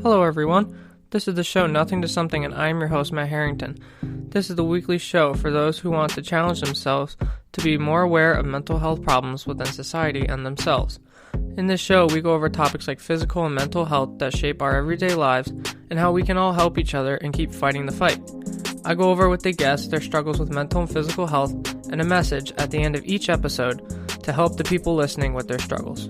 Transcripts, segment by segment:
Hello, everyone. This is the show Nothing to Something, and I'm your host, Matt Harrington. This is the weekly show for those who want to challenge themselves to be more aware of mental health problems within society and themselves. In this show, we go over topics like physical and mental health that shape our everyday lives and how we can all help each other and keep fighting the fight. I go over with the guests their struggles with mental and physical health and a message at the end of each episode to help the people listening with their struggles.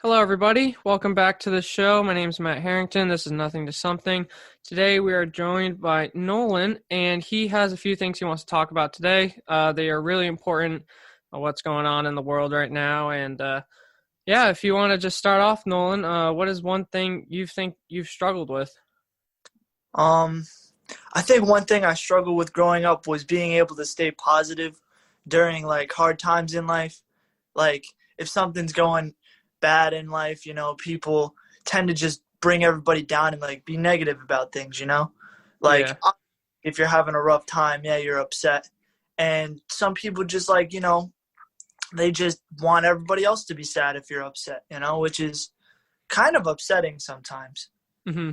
Hello, everybody. Welcome back to the show. My name is Matt Harrington. This is Nothing to Something. Today, we are joined by Nolan, and he has a few things he wants to talk about today. They are really important, what's going on in the world right now. And if you want to just start off, Nolan, what is one thing you think you've struggled with? I think one thing I struggled with growing up was being able to stay positive during hard times in life. Like if something's going bad in life, people tend to just bring everybody down and be negative about things, If you're having a rough time, you're upset. And some people just they just want everybody else to be sad if you're upset, which is kind of upsetting sometimes. Mm-hmm.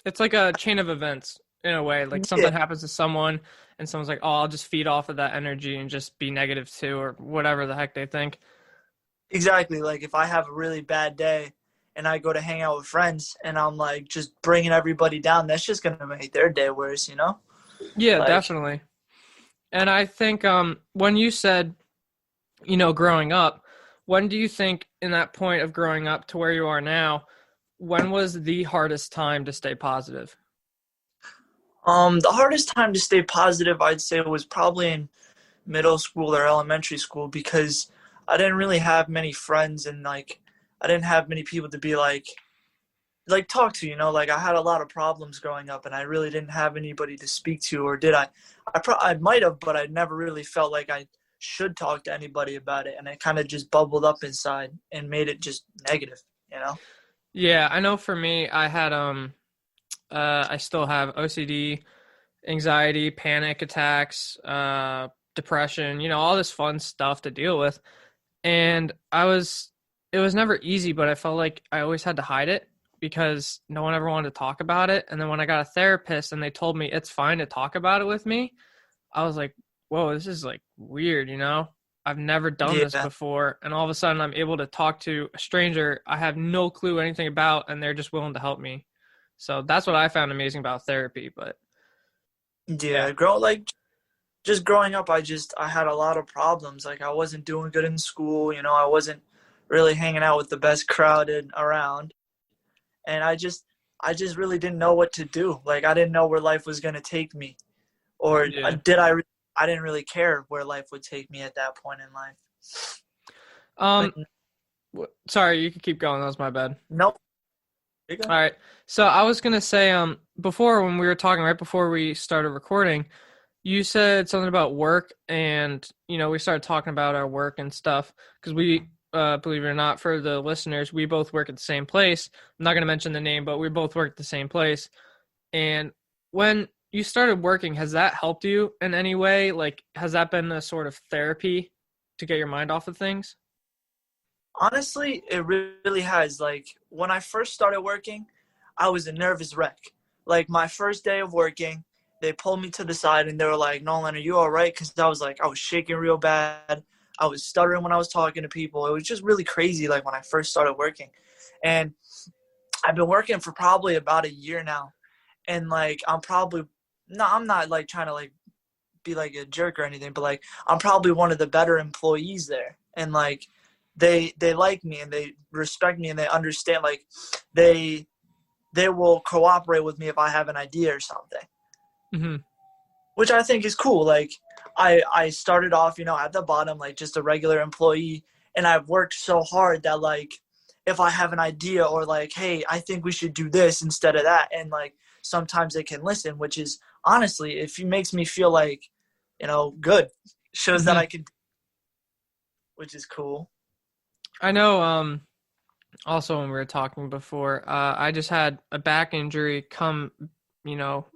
It's like a chain of events in a way. Like something happens to someone and someone's like, oh, I'll just feed off of that energy and just be negative too, or whatever the heck they think. Exactly. Like if I have a really bad day and I go to hang out with friends and I'm just bringing everybody down, that's just going to make their day worse, Yeah, definitely. And I think when you said, growing up, when do you think in that point of growing up to where you are now, when was the hardest time to stay positive? The hardest time to stay positive, I'd say, was probably in middle school or elementary school because I didn't really have many friends and I didn't have many people to be talk to, I had a lot of problems growing up and I really didn't have anybody to speak to, or did I? I might have, but I never really felt like I should talk to anybody about it, and it kind of just bubbled up inside and made it just negative, Yeah, I know for me, I had I still have OCD, anxiety, panic attacks, depression, all this fun stuff to deal with. And it was never easy, but I felt like I always had to hide it because no one ever wanted to talk about it. And then when I got a therapist and they told me it's fine to talk about it with me, I was like, whoa, this is weird, I've never done this before. And all of a sudden I'm able to talk to a stranger I have no clue anything about, and they're just willing to help me. So that's what I found amazing about therapy. But just growing up, I had a lot of problems. I wasn't doing good in school, I wasn't really hanging out with the best crowd around. And I just really didn't know what to do. I didn't know where life was going to take me. Or I didn't really care where life would take me at that point in life. Sorry, you can keep going. That was my bad. Nope. All right. So I was going to say, before when we were talking, right before we started recording, you said something about work, and, we started talking about our work and stuff because we, believe it or not, for the listeners, we both work at the same place. I'm not going to mention the name, but we both work at the same place. And when you started working, has that helped you in any way? Has that been a sort of therapy to get your mind off of things? Honestly, it really has. When I first started working, I was a nervous wreck. My first day of working, they pulled me to the side and they were like, Nolan, are you all right? Because I was shaking real bad. I was stuttering when I was talking to people. It was just really crazy, when I first started working. And I've been working for probably about a year now. And, I'm not, trying to, be, a jerk or anything, but, I'm probably one of the better employees there. And, they like me and they respect me and they understand, they will cooperate with me if I have an idea or something. Mm-hmm. Which I think is cool. I started off, at the bottom, just a regular employee, and I've worked so hard that, if I have an idea or, hey, I think we should do this instead of that, and, sometimes they can listen, which is, honestly, it makes me feel good. Shows that I can, which is cool. I know. Also, when we were talking before, I just had a back injury you know,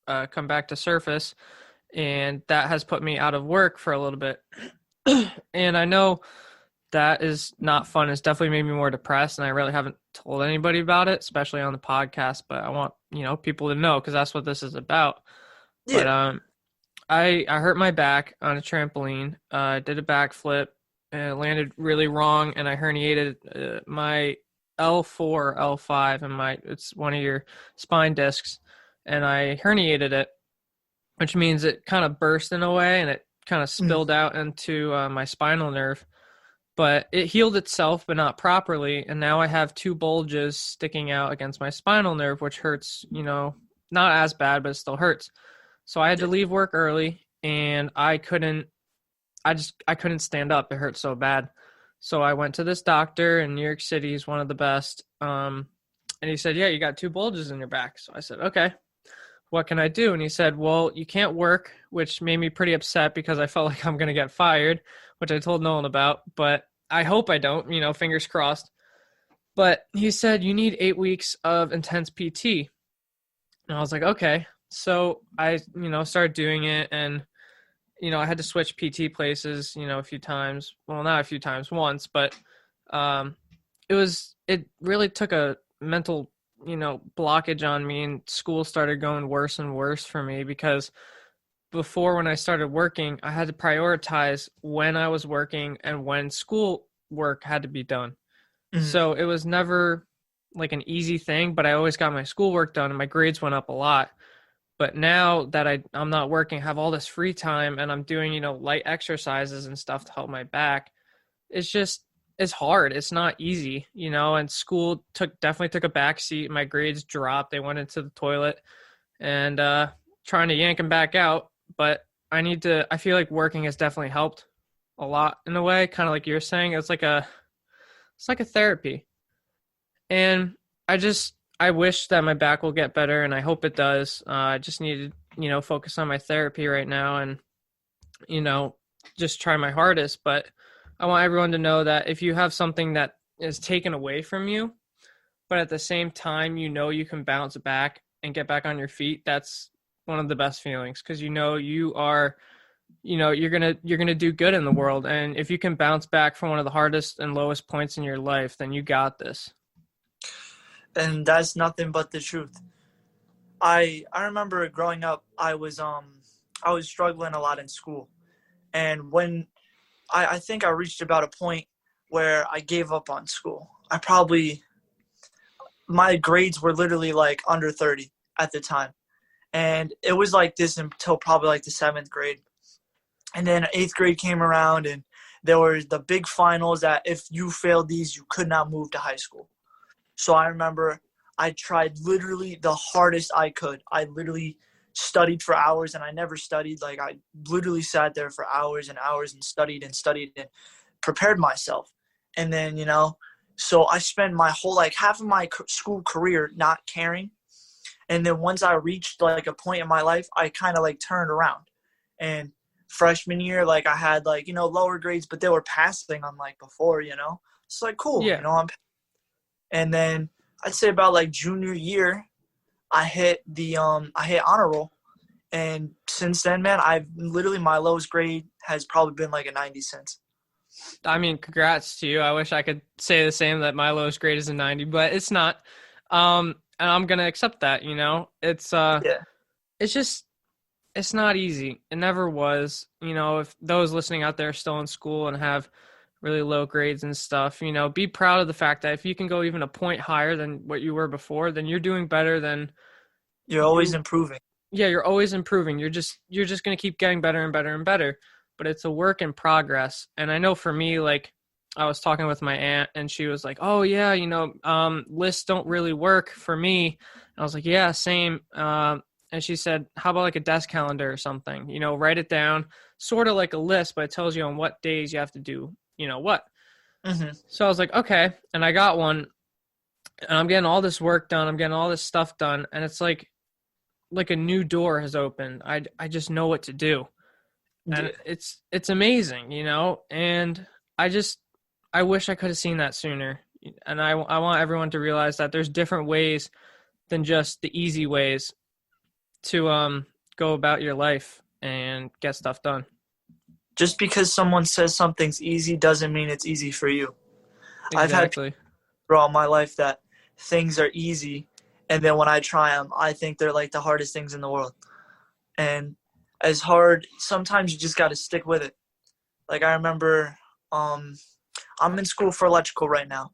come back to surface, and that has put me out of work for a little bit. And I know that is not fun. It's definitely made me more depressed, and I really haven't told anybody about it, especially on the podcast. But I want people to know because that's what this is about. But Yeah. I hurt my back on a trampoline. I did a backflip and it landed really wrong, and I herniated my L4, L5, and it's one of your spine discs, and I herniated it, which means it kind of burst in a way, and it kind of Mm. spilled out into my spinal nerve. But it healed itself, but not properly, and now I have two bulges sticking out against my spinal nerve, which hurts. Not as bad, but it still hurts. So I had to Yeah. leave work early, and I couldn't stand up. It hurt so bad. So I went to this doctor in New York City. He's one of the best. And he said, "Yeah, you got two bulges in your back." So I said, "Okay, what can I do?" And he said, "Well, you can't work," which made me pretty upset because I felt like I'm going to get fired, which I told Nolan about, but I hope I don't, fingers crossed. But he said, "You need 8 weeks of intense PT." And I was like, "Okay." So I, started doing it, and I had to switch PT places, a few times. Well, not a few times, once, but um, it really took a mental, blockage on me, and school started going worse and worse for me because before, when I started working, I had to prioritize when I was working and when school work had to be done. Mm. So it was never like an easy thing, but I always got my schoolwork done and my grades went up a lot. But now that I'm not working, have all this free time, and I'm doing, light exercises and stuff to help my back, it's hard. It's not easy, and school definitely took a back seat. My grades dropped. They went into the toilet, and trying to yank them back out. But I feel like working has definitely helped a lot in a way, kind of like you're saying. It's like a therapy. And I wish that my back will get better, and I hope it does. I just need to, focus on my therapy right now, and you know, just try my hardest. But I want everyone to know that if you have something that is taken away from you, but at the same time, you can bounce back and get back on your feet, that's one of the best feelings because you are, you're gonna do good in the world, and if you can bounce back from one of the hardest and lowest points in your life, then you got this. And that's nothing but the truth. I remember growing up, I was struggling a lot in school, and when I think I reached about a point where I gave up on school. My grades were literally like under 30 at the time, and it was like this until probably like the 7th grade. And then 8th grade came around, and there were the big finals that if you failed these, you could not move to high school. So I remember I tried literally the hardest I could. I literally studied for hours, and I never studied. Like, I literally sat there for hours and hours and studied and prepared myself. And then, so I spent my whole, like half of my school career not caring. And then once I reached like a point in my life, I kind of like turned around. And freshman year, like I had like, lower grades, but they were passing on like before, it's like, cool, Yeah. and then I'd say about like junior year, I hit honor roll. And since then, man, I've literally, my lowest grade has probably been like a 90 cents. I mean, congrats to you. I wish I could say the same, that my lowest grade is a 90, but it's not. And I'm gonna accept that, Yeah. it's just it's not easy. It never was. If those listening out there are still in school and have really low grades and stuff, be proud of the fact that if you can go even a point higher than what you were before, then you're doing better than You're always you. improving. Yeah, you're always improving. You're just going to keep getting better and better and better, but it's a work in progress. And I know for me, like, I was talking with my aunt and she was like, "Oh yeah, lists don't really work for me." And I was like, "Yeah, same." And she said, "How about like a desk calendar or something? Write it down, sort of like a list, but it tells you on what days you have to do, what." Hmm. So I was like, "Okay." And I got one, and I'm getting all this work done. I'm getting all this stuff done, and it's like a new door has opened. I just know what to do. And Yeah. it's amazing, and I just I wish I could have seen that sooner. And I want everyone to realize that there's different ways than just the easy ways to go about your life and get stuff done. Just because someone says something's easy doesn't mean it's easy for you. I've had people Exactly. throughout my life that things are easy, and then when I try them, I think they're like the hardest things in the world. And as hard, sometimes you just got to stick with it. Like I remember, um, I'm in school for electrical right now,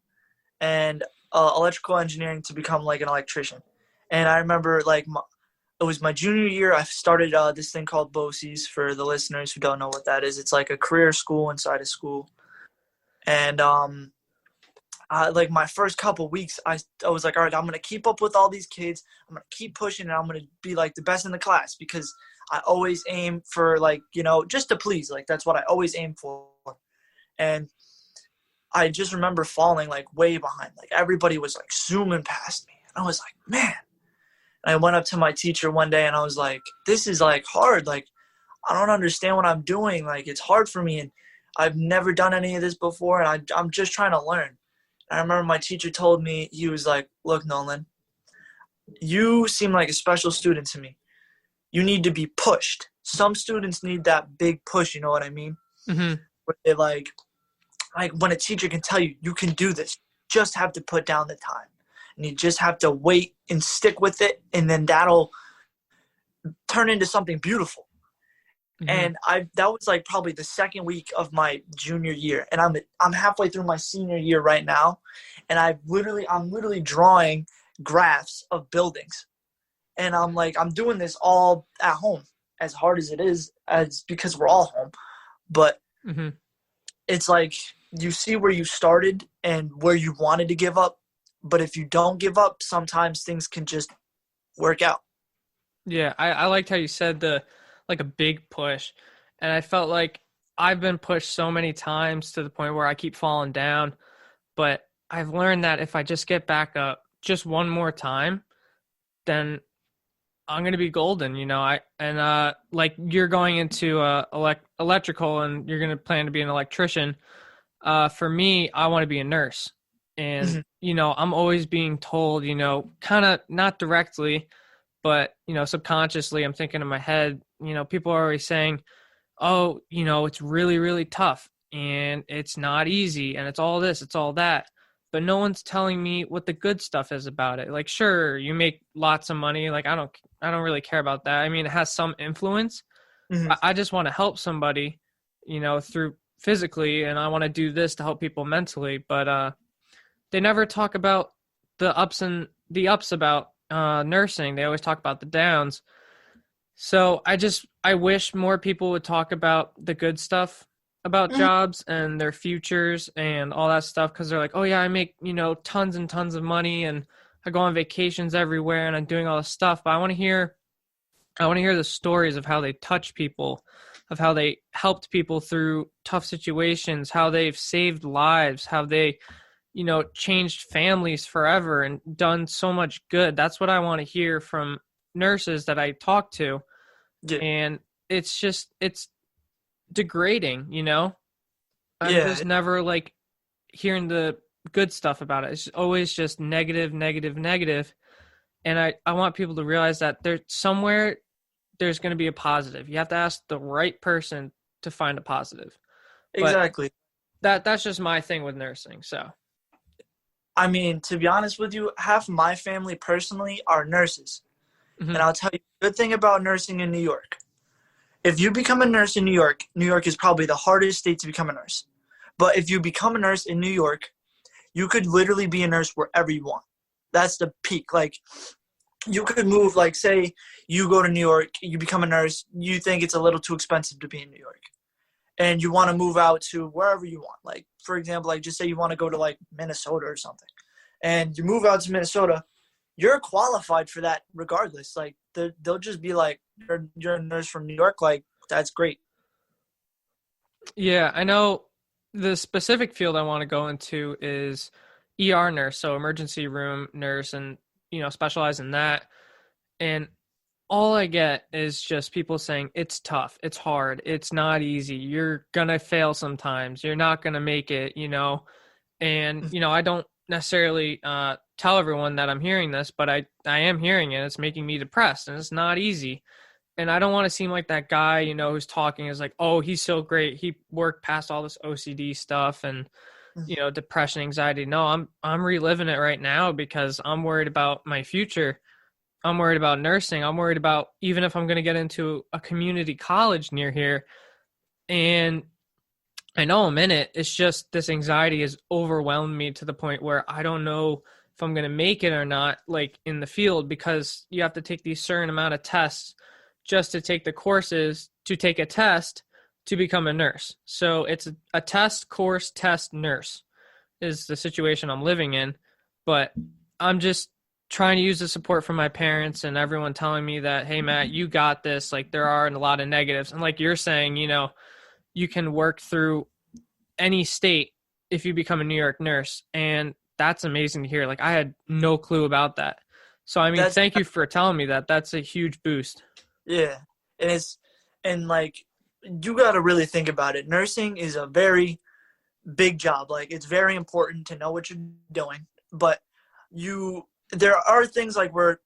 and electrical engineering to become like an electrician. And I remember it was my junior year. I started this thing called BOCES for the listeners who don't know what that is. It's like a career school inside a school. And like my first couple weeks, I was like, all right, I'm gonna keep up with all these kids. I'm gonna keep pushing, and I'm gonna be like the best in the class because I always aim for like just to please. Like that's what I always aim for. And I just remember falling like way behind. Like everybody was like zooming past me. And I was like, man. And I went up to my teacher one day and I was like, this is like hard. Like I don't understand what I'm doing. Like it's hard for me and I've never done any of this before and I'm just trying to learn. And I remember my teacher told me, he was like, look, Nolan, you seem like a special student to me. You need to be pushed. Some students need that big push, you know what I mean? Hmm. Where they like when a teacher can tell you, you can do this, just have to put down the time. And you just have to wait and stick with it, and then that'll turn into something beautiful. Hmm. And that was like probably the second week of my junior year, and I'm halfway through my senior year right now, and I'm literally drawing graphs of buildings, and I'm doing this all at home, as hard as it is, as because we're all home, but Hmm. it's like you see where you started and where you wanted to give up, but if you don't give up, sometimes things can just work out. Yeah, I liked how you said the like a big push. And I felt like I've been pushed so many times to the point where I keep falling down. But I've learned that if I just get back up just one more time, then I'm gonna be golden, you know. I and like you're going into electrical and you're gonna plan to be an electrician. For me, I want to be a nurse. And, Mhm. I'm always being told, kind of not directly, but, subconsciously, I'm thinking in my head, people are always saying, oh, it's really, really tough and it's not easy and it's all this, it's all that. But no one's telling me what the good stuff is about it. Like, sure, you make lots of money. Like, I don't really care about that. I mean, it has some influence. Mhm. I just want to help somebody, through physically, and I want to do this to help people mentally. But they never talk about the ups about nursing. They always talk about the downs. So I wish more people would talk about the good stuff about Mhm. jobs and their futures and all that stuff because they're like, oh yeah, I make tons and tons of money and I go on vacations everywhere and I'm doing all this stuff. But I want to hear the stories of how they touch people, of how they helped people through tough situations, how they've saved lives, how they, changed families forever and done so much good. That's what I want to hear from nurses that I talk to. Yeah. And it's degrading. I'm Yeah. just never like hearing the good stuff about it. It's always just negative, negative, negative. And I want people to realize that there's going to be a positive. You have to ask the right person to find a positive. But Exactly. that's just my thing with nursing. So, I mean, to be honest with you, half my family personally are nurses. mhm. And I'll tell you the good thing about nursing in New York. If you become a nurse in New York is probably the hardest state to become a nurse. But if you become a nurse in New York, you could literally be a nurse wherever you want. That's the peak. Like, you could move, like, say you go to New York, you become a nurse, you think it's a little too expensive to be in New York. And you want to move out to wherever you want. Like, for example, like, just say you want to go to, like, Minnesota or something. And you move out to Minnesota, you're qualified for that regardless. Like they'll just be like, you're a nurse from New York. Like that's great. Yeah, I know the specific field I want to go into is ER nurse, so emergency room nurse, and specialize in that. And all I get is just people saying it's tough, it's hard, it's not easy, you're gonna fail sometimes, you're not gonna make it, and I don't necessarily tell everyone that I'm hearing this, but I am hearing it. It's making me depressed, and it's not easy. And I don't want to seem like that guy, who's talking is like, oh, he's so great, he worked past all this OCD stuff and depression, anxiety. No, I'm reliving it right now because I'm worried about my future. I'm worried about nursing. I'm worried about even if I'm going to get into a community college near here. And I know I'm in it. It's just this anxiety has overwhelmed me to the point where I don't know if I'm going to make it or not, like in the field, because you have to take these certain amount of tests just to take the courses to take a test to become a nurse. So it's a test, course, test, nurse is the situation I'm living in. But I'm just trying to use the support from my parents and everyone telling me that, hey, Matt, you got this. Like there are a lot of negatives. And like you're saying, you can work through any state if you become a New York nurse. And that's amazing to hear. Like I had no clue about that. So, I mean, That's thank you for telling me that. That's a huge boost. yeah, and like you got to really think about it. Nursing is a very big job. Like it's very important to know what you're doing, but there are things like where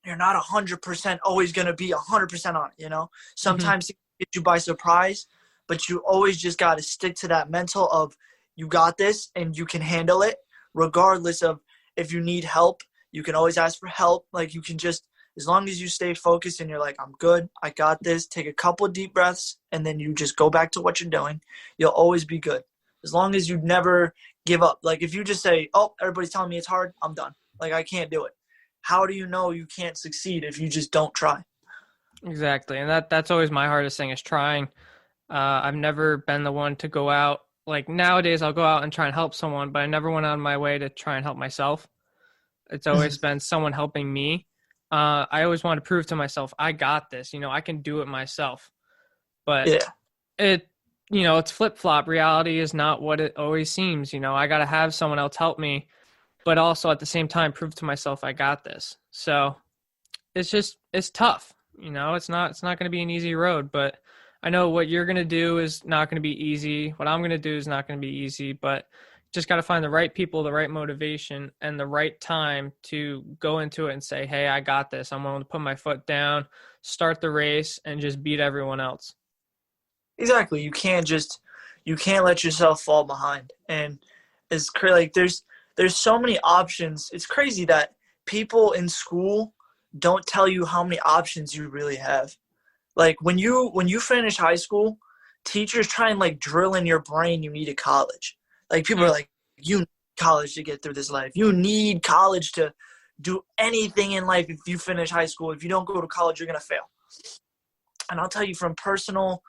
you're not 100% always going to be 100% on it. Mm-hmm. Sometimes it gets you by surprise, but you always just got to stick to that mental of you got this and you can handle it regardless of if you need help. You can always ask for help. Like you can just, as long as you stay focused and you're like, I'm good, I got this, take a couple of deep breaths, and then you just go back to what you're doing, you'll always be good. As long as you never give up. Like if you just say, oh, everybody's telling me it's hard, I'm done. Like I can't do it. How do you know you can't succeed if you just don't try? Exactly. And that's always my hardest thing is trying. I've never been the one to go out. Like nowadays, I'll go out and try and help someone, but I never went out of my way to try and help myself. It's always been someone helping me. I always want to prove to myself, I got this. I can do it myself. But Yeah, it, it's flip flop. Reality is not what it always seems. I got to have someone else help me, but also at the same time prove to myself I got this. So it's tough. It's not going to be an easy road, but I know what you're going to do is not going to be easy. What I'm going to do is not going to be easy, but just got to find the right people, the right motivation, and the right time to go into it and say, hey, I got this. I'm going to put my foot down, start the race, and just beat everyone else. exactly. You can't let yourself fall behind. And it's crazy. Like there's so many options. It's crazy that people in school don't tell you how many options you really have. Like when you finish high school, teachers try and like drill in your brain you need a college. Like people are Mm, like, you need college to get through this life. You need college to do anything in life if you finish high school. If you don't go to college, you're gonna fail. And I'll tell you from personal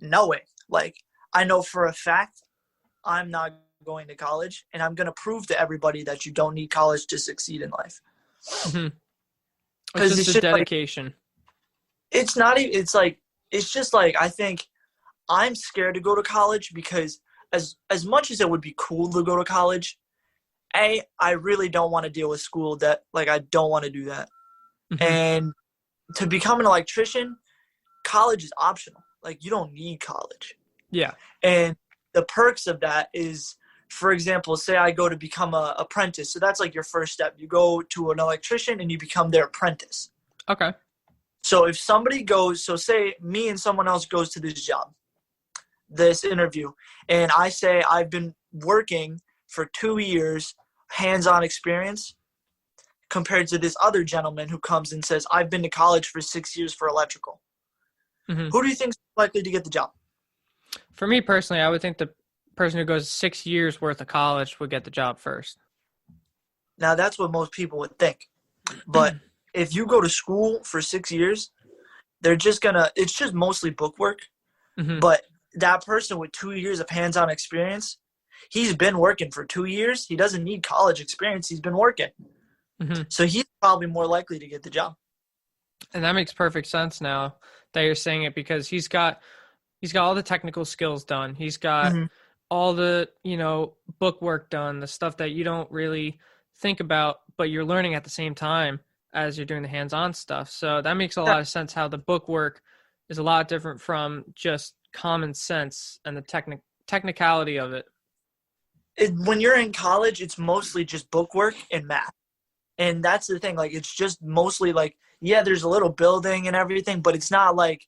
knowing, like I know for a fact I'm not going to college and I'm gonna prove to everybody that you don't need college to succeed in life. hmm It's Because just it's a just like dedication. it's not even it's like it's just like I think I'm scared to go to college because as much as it would be cool to go to college, I really don't want to deal with school debt. Like I don't want to do that. Hmm And to become an electrician, college is optional. Like you don't need college. Yeah. And the perks of that is, for example, say I go to become a apprentice. So that's like your first step. You go to an electrician and you become their apprentice. Okay. So if somebody goes, so say me and someone else goes to this job, this interview, and I say I've been working for 2 years, hands-on experience, compared to this other gentleman who comes and says I've been to college for 6 years for electrical. hmm Who do you think is likely to get the job? For me personally, I would think the person who goes 6 years worth of college would get the job first. Now that's what most people would think. But if you go to school for 6 years, they're just gonna, it's just mostly book work. hmm But that person with 2 years of hands-on experience, he's been working for 2 years. He doesn't need college experience. He's been working. hmm So he's probably more likely to get the job. And that makes perfect sense now that you're saying it because he's got all the technical skills done. He's got Mm-hmm. all the, book work done, the stuff that you don't really think about, but you're learning at the same time. as you're doing the hands-on stuff. So that makes a lot of sense how the book work is a lot different from just common sense and the technicality of it. When you're in college, it's mostly just book work and math. And that's the thing. Like, it's just mostly like, yeah, there's a little building and everything, but it's not like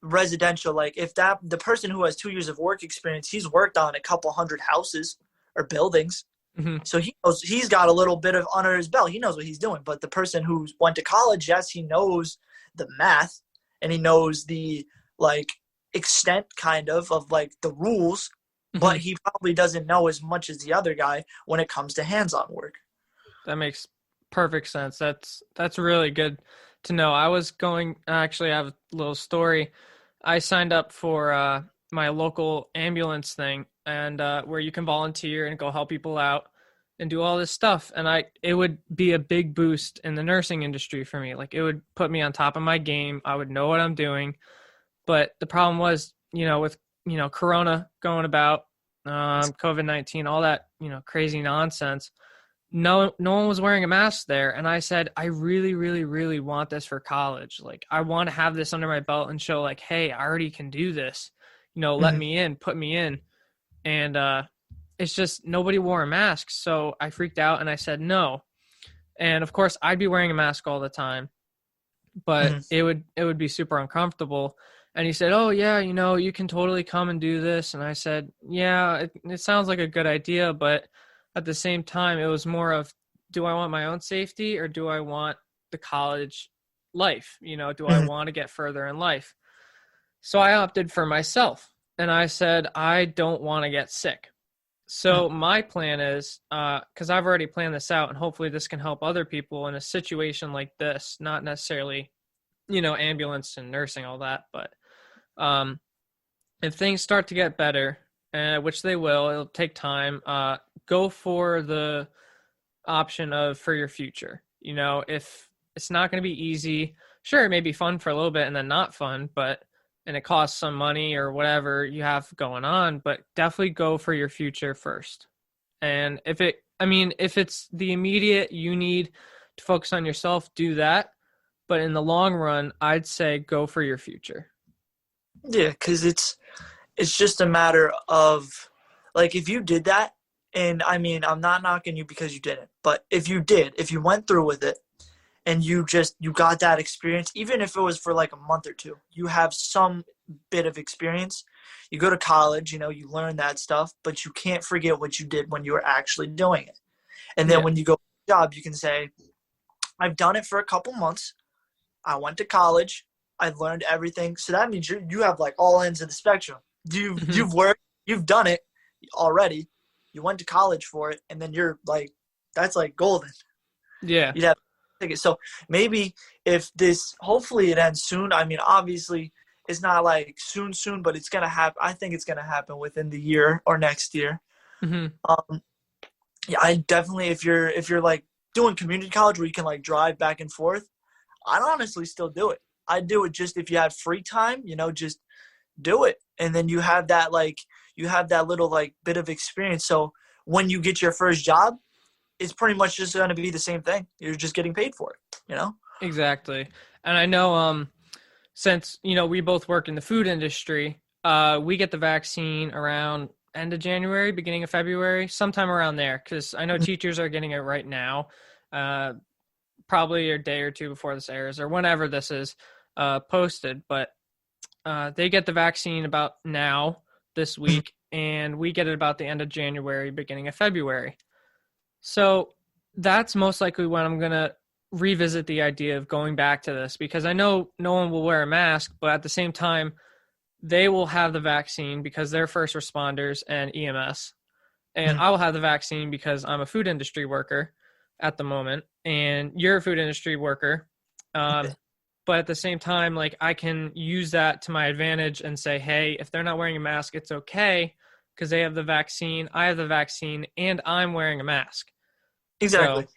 residential. Like, if the person who has 2 years of work experience, he's worked on a couple hundred houses or buildings. Hmm. So he knows, he's got a little bit of under his belt. He knows what he's doing. But the person who went to college, yes, he knows the math and he knows the like extent of like the rules, Hmm. but he probably doesn't know as much as the other guy when it comes to hands-on work. That makes perfect sense. That's really good to know. I was going actually I have a little story. I signed up for my local ambulance thing and where you can volunteer and go help people out and do all this stuff and it would be a big boost in the nursing industry for me. Like it would put me on top of my game. I would know what I'm doing. But the problem was, with corona going about, COVID-19, all that, crazy nonsense, no one was wearing a mask there. And I said, I really, really, really want this for college. Like, I want to have this under my belt and show like, hey, I already can do this, let Mhm. me in, put me in. And it's just nobody wore a mask. So I freaked out and I said, no. And of course I'd be wearing a mask all the time, but Mhm. it would be super uncomfortable. And he said, oh yeah, you can totally come and do this. And I said, yeah, it sounds like a good idea, but at the same time it was more of, do I want my own safety or do I want the college life? Do I Mhm. want to get further in life? So I opted for myself and I said, I don't want to get sick. Mhm. So my plan is, because I've already planned this out, and hopefully this can help other people in a situation like this, not necessarily, ambulance and nursing, all that, but um, if things start to get better, which they will, it'll take time. Go for the option of for your future. If it's not going to be easy, sure, it may be fun for a little bit and then not fun, and it costs some money or whatever you have going on, but definitely go for your future first. And if it's the immediate you need to focus on yourself, do that. But in the long run, I'd say go for your future. Yeah, because it's just a matter of like if you did that, and I mean I'm not knocking you because you didn't, but if you went through with it and you got that experience, even if it was for like a month or two, you have some bit of experience. You go to college, you learn that stuff, but you can't forget what you did when you were actually doing it. And then Yeah. when you go to a job, you can say, I've done it for a couple months. I went to college. I learned everything. So that means you have like all ends of the spectrum. Hmm. You've worked, you've done it already. You went to college for it, and then you're like, that's like golden. Yeah. You'd have tickets. So maybe if this, hopefully it ends soon. I mean, obviously it's not like soon, but it's gonna happen. I think it's gonna happen within the year or next year. Hmm. Um, yeah, I definitely if you're like doing community college where you can like drive back and forth, I'd honestly still do it. I'd do it just if you had free time, just do it. And then you have that little like bit of experience. So when you get your first job, it's pretty much just going to be the same thing. You're just getting paid for it. Exactly. And I know since, we both work in the food industry, we get the vaccine around end of January, beginning of February, sometime around there, because I know teachers are getting it right now, uh, probably a day or two before this airs or whenever this is posted. But they get the vaccine about now, this week, and we get it about the end of January, beginning of February. So that's most likely when I'm going to revisit the idea of going back to this because I know no one will wear a mask, but at the same time, they will have the vaccine because they're first responders and EMS. And I will have the vaccine because I'm a food industry worker at the moment, and you're a food industry worker. Um, but at the same time, like I can use that to my advantage and say, hey, if they're not wearing a mask, it's okay because they have the vaccine, I have the vaccine, and I'm wearing a mask. So Exactly.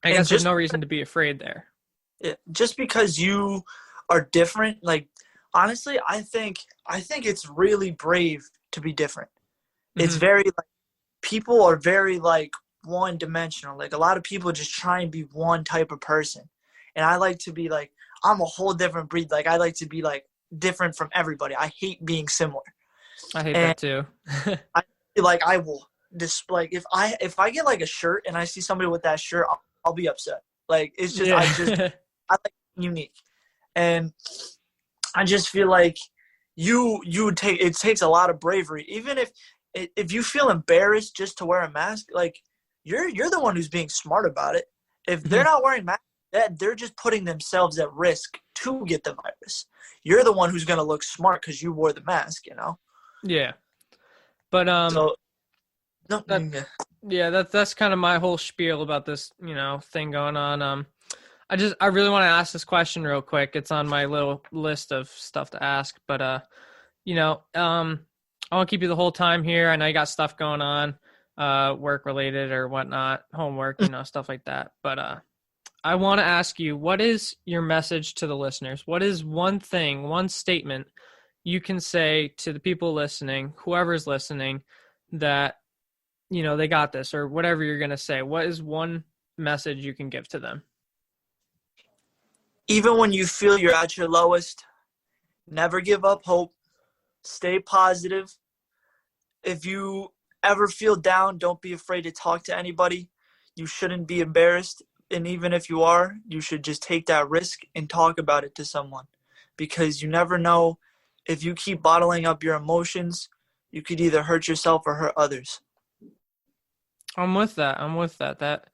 I And guess there's no reason to be afraid there. just because you are different, like honestly, I think it's really brave to be different. It's Hmm. very like people are very like one dimensional. Like a lot of people just try and be one type of person. and I like to be like, I'm a whole different breed. Like I like to be like different from everybody. I hate being similar. I hate And that too. I feel like I will like if I get like a shirt and I see somebody with that shirt, I'll be upset. Like it's just Yeah. I like unique. And I just feel like you would take it takes a lot of bravery. Even if you feel embarrassed just to wear a mask, like you're the one who's being smart about it. If they're not wearing masks, they're just putting themselves at risk to get the virus. You're the one who's gonna look smart because you wore the mask, you know. Yeah. But So no, that yeah, that's kind of my whole spiel about this, thing going on. I really want to ask this question real quick. It's on my little list of stuff to ask, but I won't keep you the whole time here. I know you got stuff going on, work related or whatnot, homework, stuff like that. But I want to ask you, what is your message to the listeners? What is one thing, one statement you can say to the people listening, whoever's listening, that they got this, or whatever you're going to say? What is one message you can give to them? even when you feel you're at your lowest, never give up hope. Stay positive. If you ever feel down, don't be afraid to talk to anybody. You shouldn't be embarrassed. And even if you are, you should just take that risk and talk about it to someone. Because you never know, if you keep bottling up your emotions, you could either hurt yourself or hurt others. I'm with that.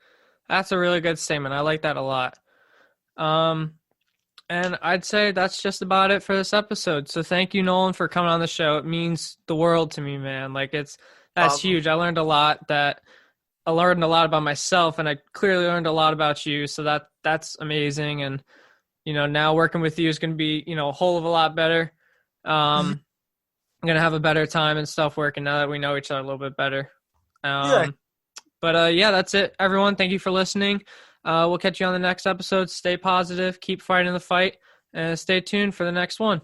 That's a really good statement. I like that a lot. And I'd say that's just about it for this episode. So thank you, Nolan, for coming on the show. It means the world to me, man. Like that's Problem. huge. I learned a lot about myself, and I clearly learned a lot about you. So that's amazing. And now working with you is going to be a whole of a lot better. I'm gonna have a better time and stuff working now that we know each other a little bit better. Yeah. But yeah, that's it, everyone. Thank you for listening. We'll catch you on the next episode. Stay positive, keep fighting the fight, and stay tuned for the next one.